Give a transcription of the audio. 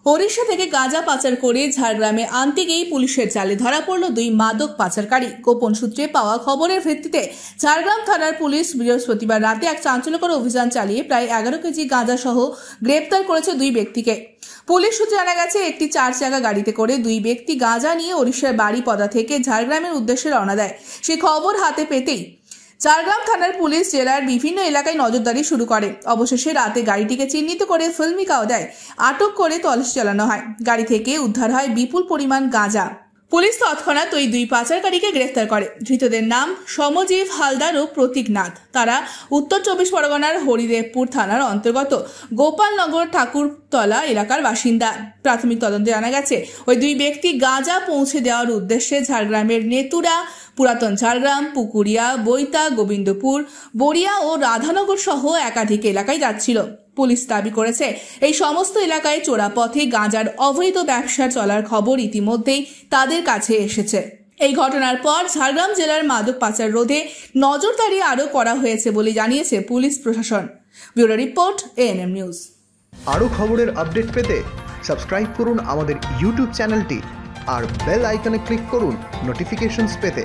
ওড়িশা থেকে গাঁজা পাচার করে ঝাড়গ্রামে আনতে গিয়ে পুলিশের জালে ধরা পড়ল দুই মাদক পাচারকারী। গোপন সূত্রে পাওয়া খবরের ভিত্তিতে ঝাড়গ্রাম থানার পুলিশ বৃহস্পতিবার রাতে এক চাঞ্চল্যকর অভিযান চালিয়ে প্রায় 11 কেজি গাঁজা সহ গ্রেপ্তার করেছে দুই ব্যক্তিকে। পুলিশ সূত্রে জানা গেছে, একটি 4 চাকা গাড়িতে করে দুই ব্যক্তি গাঁজা নিয়ে ওড়িশার বাড়িপদা থেকে ঝাড়গ্রামের উদ্দেশ্যে রওনা দেয়। সেই খবর হাতে পেতেই ঝাড়গ্রাম থানার পুলিশ জেলার বিভিন্ন এলাকায় নজরদারি শুরু করে। অবশেষে রাতে গাড়িটিকে চিহ্নিত করে ফিল্মি কায়দায় আটক করে তল্লাশি চালানো হয়। গাড়ি থেকে উদ্ধার হয় বিপুল পরিমাণ গাঁজা। পুলিশ তৎক্ষণাৎ ওই দুই পাচারকারীকে গ্রেফতার করে। ধৃতদের নাম সমজীব হালদার ও প্রতীক নাথ। তারা উত্তর 24 পরগনার হরিদেবপুর থানার অন্তর্গত গোপালনগর ঠাকুরতলা এলাকার বাসিন্দা। প্রাথমিক তদন্তে জানা গেছে, ওই দুই ব্যক্তি গাঁজা পৌঁছে দেওয়ার উদ্দেশ্যে ঝাড়গ্রামের নেতুরা, পুরাতন ঝাড়গ্রাম, পুকুরিয়া, বৈতা, গোবিন্দপুর, বড়িয়া ও রাধানগর সহ একাধিক এলাকায় যাচ্ছিল। পুলিশ দাবি করেছে, এই সমস্ত এলাকায় চোরা পথে গাঁজার অবৈধ ব্যবসা চলার খবর ইতিমধ্যেই তাদের কাছে এসেছে। এই ঘটনার পর ঝাড়গ্রাম জেলার মাদক পাচার রোধে নজরদারি আরও করা হয়েছে বলে জানিয়েছে পুলিশ প্রশাসন। Bureau report, ANM news. আরও খবরের আপডেট পেতে সাবস্ক্রাইব করুন আমাদের ইউটিউব চ্যানেলটি আর বেল আইকনে ক্লিক করুন নোটিফিকেশনস পেতে।